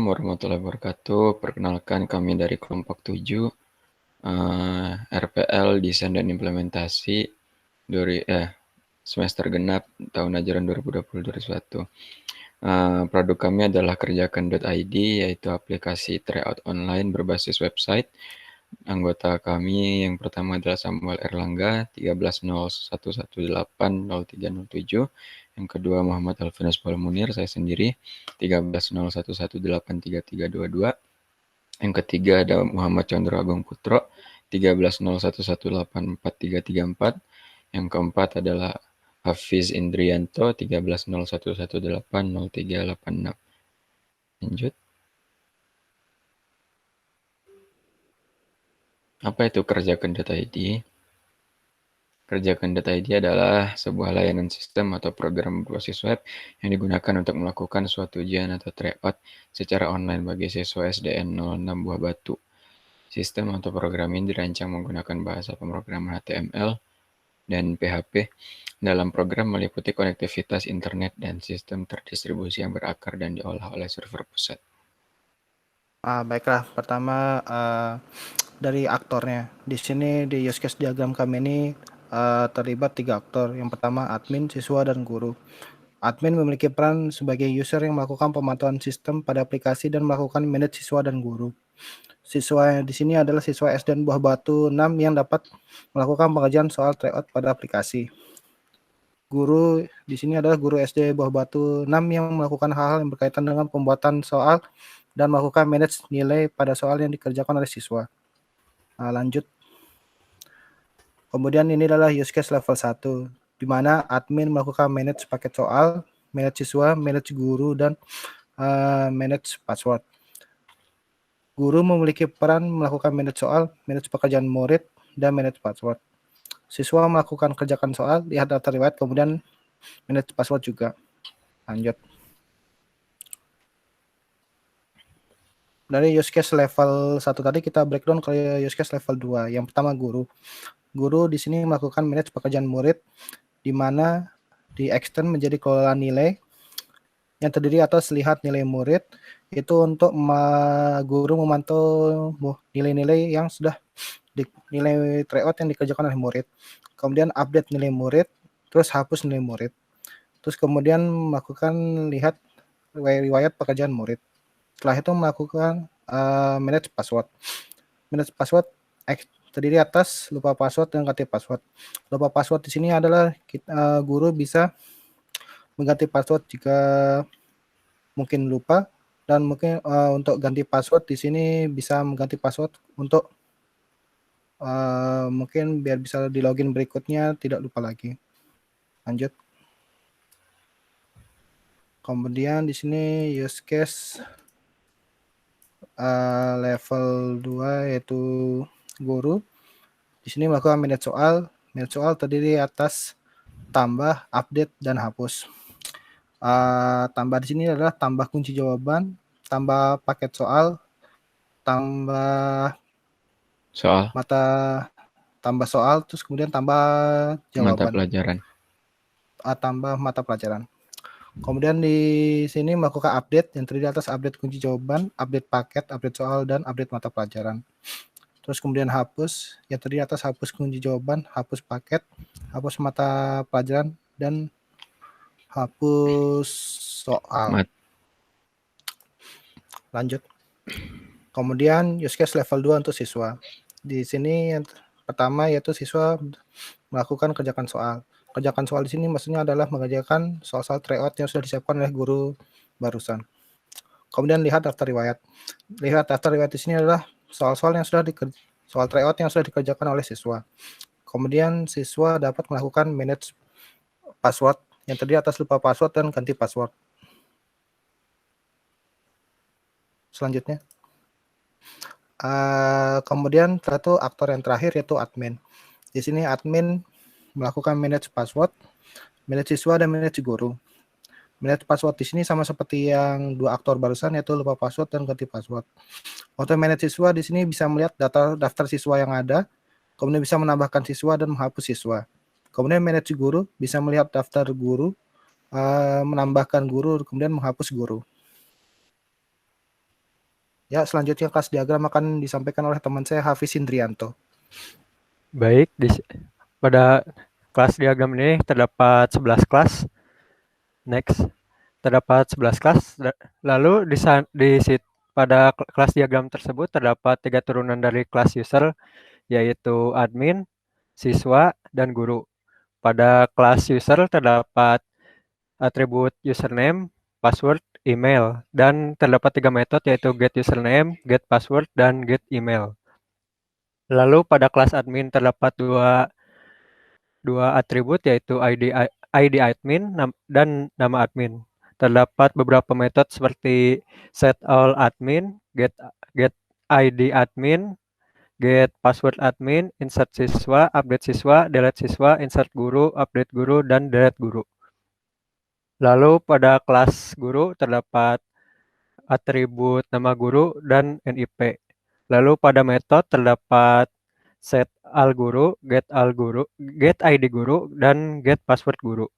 warahmatullahi wabarakatuh. Perkenalkan kami dari kelompok 7, RPL Desain dan Implementasi semester genap tahun ajaran 2020-2021. Produk kami adalah kerjakan.id, yaitu aplikasi tryout online berbasis website. Anggota kami yang pertama adalah Samuel Erlangga, 1301180307. Yang kedua Muhammad Alfinus Munir, saya sendiri, 1301183322. Yang ketiga ada Muhammad Chandra Agung Putro, 1301184334. Yang keempat adalah Hafiz Indrianto, 1301180386. Lanjut. Apa itu kerjakan.id? Kerjakan.id adalah sebuah layanan sistem atau program berbasis web yang digunakan untuk melakukan suatu ujian atau tryout secara online bagi siswa SDN 06 Buah Batu. Sistem atau program ini dirancang menggunakan bahasa pemrograman HTML dan PHP. Dalam program meliputi konektivitas internet dan sistem terdistribusi yang berakar dan diolah oleh server pusat. Baiklah, pertama dari aktornya. Di sini di use case diagram kami ini terlibat 3 aktor. Yang pertama admin, siswa, dan guru. Admin memiliki peran sebagai user yang melakukan pemantauan sistem pada aplikasi dan melakukan manage siswa dan guru. Siswa di sini adalah siswa SDN Buah Batu 6 yang dapat melakukan pengerjaan soal tryout pada aplikasi. Guru di sini adalah guru SD Buah Batu 6 yang melakukan hal-hal yang berkaitan dengan pembuatan soal dan melakukan manage nilai pada soal yang dikerjakan oleh siswa. Lanjut. Kemudian ini adalah use case level 1, di mana admin melakukan manage paket soal, manage siswa, manage guru, dan manage password. Guru memiliki peran melakukan manage soal, manage pekerjaan murid, dan manage password. Siswa melakukan kerjakan soal, lihat daftar riwayat, kemudian manage password juga. Lanjut. Dari use case level 1 tadi kita breakdown ke use case level 2. Yang pertama guru. Guru di sini melakukan manage pekerjaan murid, di mana di-extend menjadi kelola nilai yang terdiri atas lihat nilai murid, itu untuk guru memantau nilai-nilai yang sudah nilai tryout yang dikerjakan oleh murid. Kemudian update nilai murid, terus hapus nilai murid. Terus kemudian melakukan lihat riwayat pekerjaan murid. Setelah itu melakukan manage password. Manage password terdiri atas lupa password dan ganti password. Lupa password di sini adalah guru bisa mengganti password jika mungkin lupa, dan mungkin untuk ganti password di sini bisa mengganti password untuk mungkin biar bisa di login berikutnya tidak lupa lagi. Lanjut. Kemudian di sini use case level 2 yaitu guru. Di sini melakukan manage soal. Manage soal terdiri atas tambah, update, dan hapus. Tambah di sini adalah tambah kunci jawaban, tambah paket soal, tambah Soal. tambah soal, terus kemudian tambah jawaban. Mata pelajaran. Tambah mata pelajaran. Kemudian di sini melakukan update yang terdiri atas update kunci jawaban, update paket, update soal, dan update mata pelajaran. Terus kemudian hapus yang terdiri atas hapus kunci jawaban, hapus paket, hapus mata pelajaran, dan hapus soal. Lanjut. Kemudian use case level 2 untuk siswa. Di sini yang pertama yaitu siswa melakukan kerjakan soal. Kerjakan soal di sini maksudnya adalah mengerjakan soal-soal tryout yang sudah disiapkan oleh guru barusan. Kemudian lihat daftar riwayat. Lihat daftar riwayat di sini adalah soal-soal yang sudah soal tryout yang sudah dikerjakan oleh siswa. Kemudian siswa dapat melakukan manage password yang terdiri atas lupa password dan ganti password. Selanjutnya. Kemudian satu aktor yang terakhir yaitu admin. Di sini admin melakukan manage password, manage siswa, dan manage guru. Manage password di sini sama seperti yang 2 aktor barusan yaitu lupa password dan ganti password. Untuk manage siswa di sini bisa melihat daftar siswa yang ada, kemudian bisa menambahkan siswa dan menghapus siswa. Kemudian manage guru bisa melihat daftar guru, menambahkan guru, kemudian menghapus guru. Ya, selanjutnya kelas diagram akan disampaikan oleh teman saya Hafiz Indrianto. Baik, pada kelas diagram ini terdapat 11 kelas. Next, terdapat 11 kelas. Lalu pada kelas diagram tersebut terdapat 3 turunan dari kelas user, yaitu admin, siswa, dan guru. Pada kelas user terdapat atribut username, password, email, dan terdapat 3 metode yaitu get username, get password, dan get email. Lalu pada kelas admin terdapat dua atribut yaitu ID admin dan nama admin. Terdapat beberapa metode seperti set all admin, get ID admin, get password admin, insert siswa, update siswa, delete siswa, insert guru, update guru, dan delete guru. Lalu pada kelas guru terdapat atribut nama guru dan NIP. Lalu pada metode terdapat set al guru, get ID guru, dan get password guru.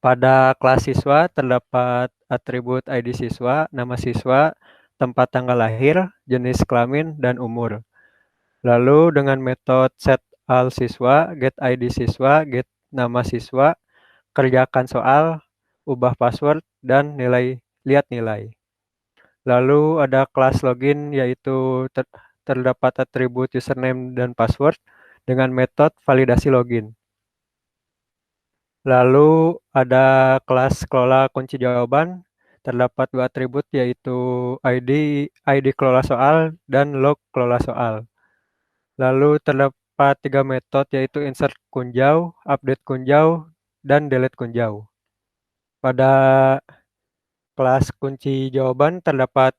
Pada kelas siswa terdapat atribut ID siswa, nama siswa, tempat tanggal lahir, jenis kelamin, dan umur. Lalu dengan metode set al siswa, get ID siswa, get nama siswa, kerjakan soal, ubah password, dan lihat nilai. Lalu ada kelas login yaitu terdapat atribut username dan password dengan metode validasi login. Lalu ada kelas kelola kunci jawaban, terdapat 2 atribut yaitu ID kelola soal dan log kelola soal. Lalu terdapat 3 metode yaitu insert kunjau, update kunjau, dan delete kunjau. Pada kelas kunci jawaban terdapat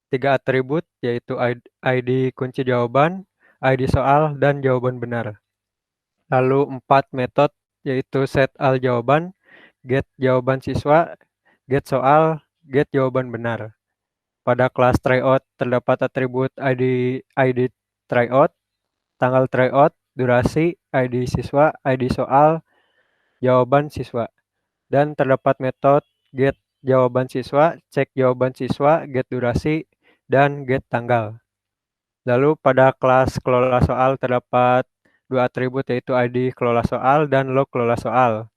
3 atribut yaitu ID kunci jawaban, ID soal, dan jawaban benar. Lalu 4 metode yaitu set al jawaban, get jawaban siswa, get soal, get jawaban benar. Pada kelas tryout terdapat atribut ID tryout, tanggal tryout, durasi, ID siswa, ID soal, jawaban siswa. Dan terdapat metode get jawaban siswa, cek jawaban siswa, get durasi, dan get tanggal. Lalu pada kelas kelola soal terdapat 2 atribut yaitu ID kelola soal dan log kelola soal.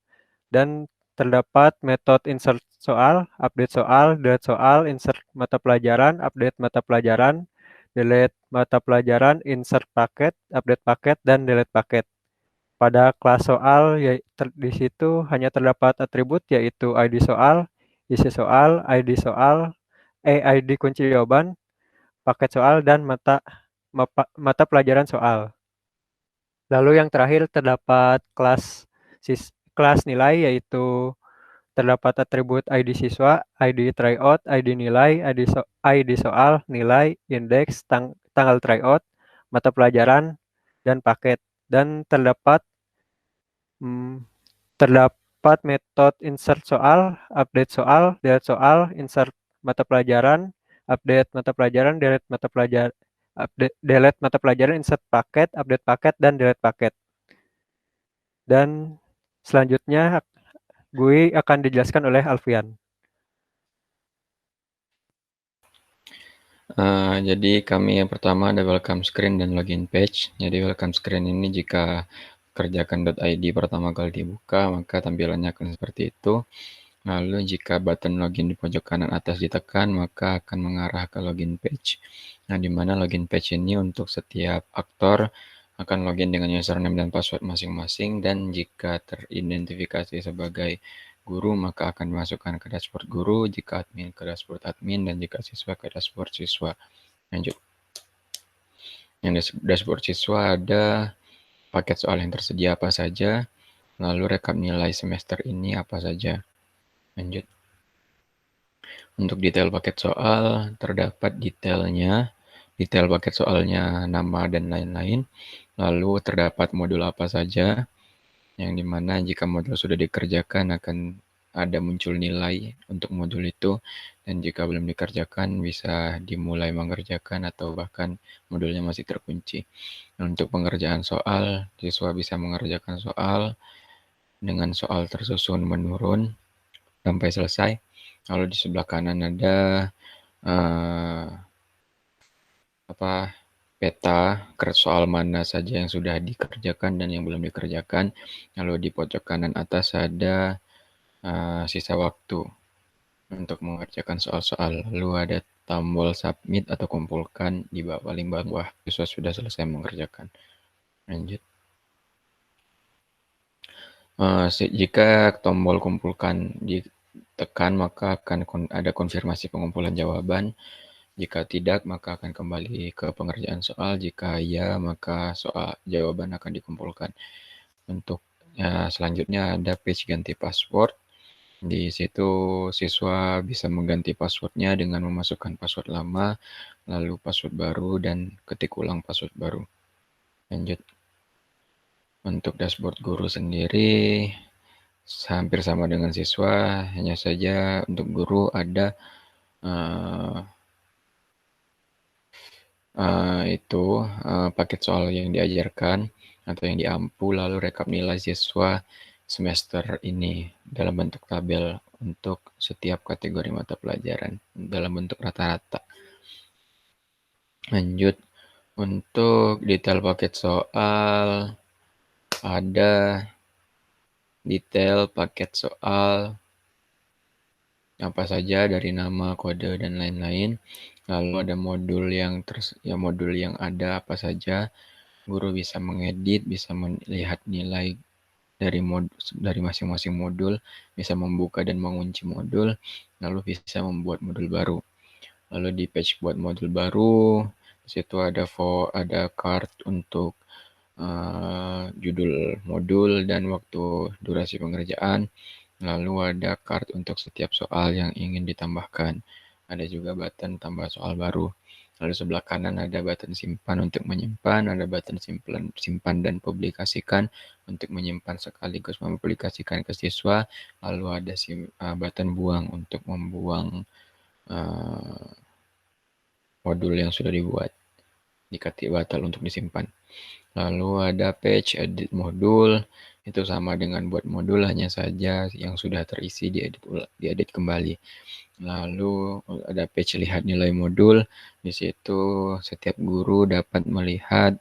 Dan terdapat metode insert soal, update soal, delete soal, insert mata pelajaran, update mata pelajaran, delete mata pelajaran, insert paket, update paket, dan delete paket. Pada kelas soal di situ hanya terdapat atribut yaitu ID soal, isi soal, ID kunci jawaban, paket soal, dan mata pelajaran soal. Lalu yang terakhir terdapat kelas nilai yaitu terdapat atribut ID siswa, ID tryout, ID nilai, ID soal, nilai, indeks, tanggal tryout, mata pelajaran, dan paket. Dan terdapat metode insert soal, update soal, delete soal, insert mata pelajaran, update mata pelajaran, delete mata pelajaran, insert paket, update paket, dan delete paket. Dan selanjutnya GUI akan dijelaskan oleh Alfian. Jadi kami yang pertama ada welcome screen dan login page. Jadi welcome screen ini jika kerjakan.id pertama kali dibuka, maka tampilannya akan seperti itu. Lalu jika button login di pojok kanan atas ditekan, maka akan mengarah ke login page. Nah, di mana login page ini untuk setiap aktor akan login dengan username dan password masing-masing, dan jika teridentifikasi sebagai guru maka akan dimasukkan ke dashboard guru, jika admin ke dashboard admin, dan jika siswa ke dashboard siswa. Lanjut. Yang dashboard siswa ada paket soal yang tersedia apa saja, lalu rekap nilai semester ini apa saja. Lanjut. Untuk detail paket soal terdapat detail paket soalnya, nama, dan lain-lain. Lalu terdapat modul apa saja, yang dimana jika modul sudah dikerjakan akan ada muncul nilai untuk modul itu, dan jika belum dikerjakan bisa dimulai mengerjakan atau bahkan modulnya masih terkunci. Untuk pengerjaan soal, siswa bisa mengerjakan soal dengan soal tersusun menurun sampai selesai. Lalu di sebelah kanan ada peta soal mana saja yang sudah dikerjakan dan yang belum dikerjakan. Lalu di pojok kanan atas ada sisa waktu untuk mengerjakan soal-soal. Lalu ada tombol submit atau kumpulkan di paling bawah. Siswa sudah selesai mengerjakan. Lanjut. Jika tombol kumpulkan ditekan, maka akan ada konfirmasi pengumpulan jawaban. Jika tidak, maka akan kembali ke pengerjaan soal. Jika ya, maka jawaban akan dikumpulkan. Untuk selanjutnya ada page ganti password. Di situ siswa bisa mengganti passwordnya dengan memasukkan password lama, lalu password baru, dan ketik ulang password baru. Lanjut. Untuk dashboard guru sendiri hampir sama dengan siswa, hanya saja untuk guru ada paket soal yang diajarkan atau yang diampu, lalu rekap nilai siswa semester ini dalam bentuk tabel untuk setiap kategori mata pelajaran dalam bentuk rata-rata. Lanjut, untuk detail paket soal ada detail paket soal apa saja dari nama, kode, dan lain-lain. Lalu ada modul yang ada apa saja. Guru bisa mengedit, bisa melihat nilai dari masing-masing modul, bisa membuka dan mengunci modul, lalu bisa membuat modul baru. Lalu di page buat modul baru, di situ ada card untuk judul modul dan waktu durasi pengerjaan. Lalu ada card untuk setiap soal yang ingin ditambahkan. Ada juga button tambah soal baru. Lalu sebelah kanan ada button simpan untuk menyimpan, ada button simpan dan publikasikan untuk menyimpan sekaligus mempublikasikan ke siswa. Lalu ada button buang untuk membuang modul yang sudah dibuat jika batal untuk disimpan. Lalu ada page edit modul, itu sama dengan buat modul, hanya saja yang sudah terisi diedit kembali. Lalu ada page lihat nilai modul, di situ setiap guru dapat melihat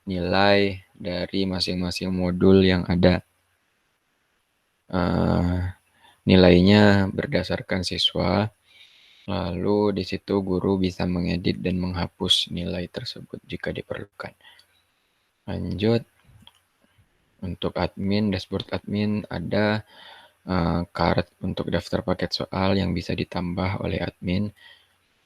nilai dari masing-masing modul yang ada. Nilainya berdasarkan siswa, lalu di situ guru bisa mengedit dan menghapus nilai tersebut jika diperlukan. Lanjut, untuk admin, dashboard admin ada card untuk daftar paket soal yang bisa ditambah oleh admin.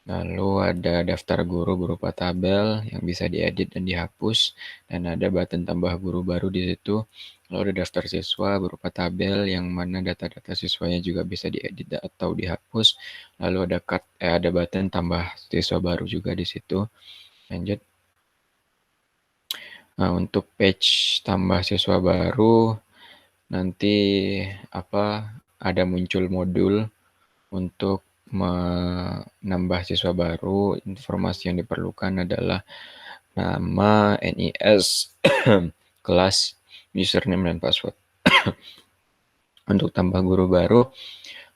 Lalu ada daftar guru berupa tabel yang bisa diedit dan dihapus, dan ada button tambah guru baru di situ. Lalu ada daftar siswa berupa tabel yang mana data-data siswanya juga bisa diedit atau dihapus. Lalu ada button tambah siswa baru juga di situ. Lanjut. Nah, untuk page tambah siswa baru nanti ada muncul modul untuk menambah siswa baru. Informasi yang diperlukan adalah nama, NIS, kelas, username, dan password. Untuk tambah guru baru,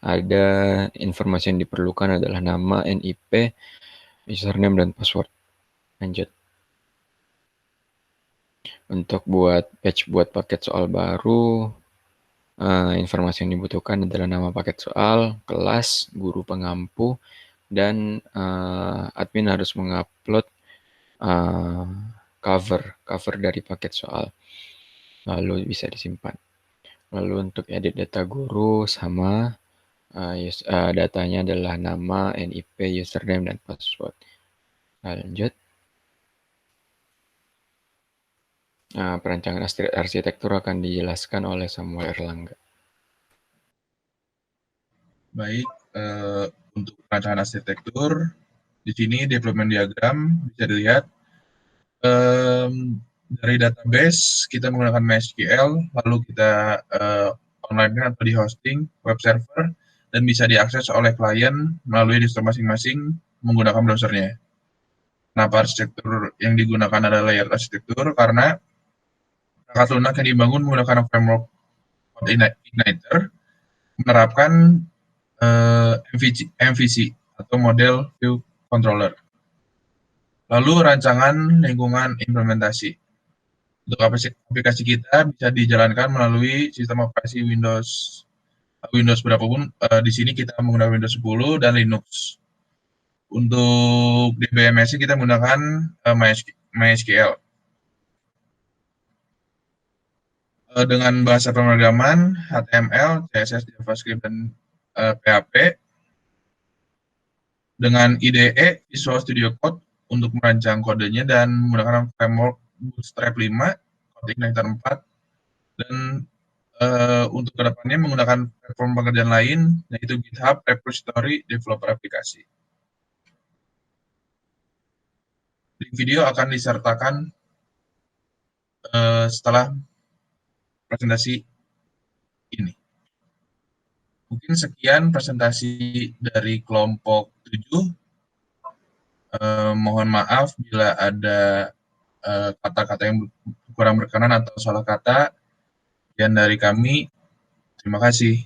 ada informasi yang diperlukan adalah nama, NIP, username, dan password. Lanjut. Untuk page buat paket soal baru, informasi yang dibutuhkan adalah nama paket soal, kelas, guru pengampu, dan admin harus mengupload cover dari paket soal, lalu bisa disimpan. Lalu untuk edit data guru sama, datanya adalah nama, NIP, username, dan password. Lanjut. Perancangan arsitektur akan dijelaskan oleh Samuel Erlangga. Baik, untuk perancangan arsitektur, di sini development diagram bisa dilihat dari database kita menggunakan MySQL, lalu kita online atau di hosting web server, dan bisa diakses oleh klien melalui distro masing-masing menggunakan browsernya. Kenapa arsitektur yang digunakan adalah layered arsitektur? Karena perangkat lunak yang dibangun menggunakan framework Igniter menerapkan MVC atau Model View Controller. Lalu rancangan lingkungan implementasi. Untuk aplikasi kita bisa dijalankan melalui sistem operasi Windows berapapun. Di sini kita menggunakan Windows 10 dan Linux. Untuk DBMS kita menggunakan MySQL. Dengan bahasa pemrograman HTML, CSS, JavaScript, dan PHP. Dengan IDE, Visual Studio Code untuk merancang kodenya dan menggunakan framework Bootstrap 5, Codeigniter 4, dan untuk kedepannya menggunakan platform pekerjaan lain, yaitu GitHub Repository Developer Aplikasi. Link video akan disertakan setelah presentasi ini. Mungkin sekian presentasi dari kelompok 7. Mohon maaf bila ada kata-kata yang kurang berkenan atau salah kata. Sekian dari kami. Terima kasih.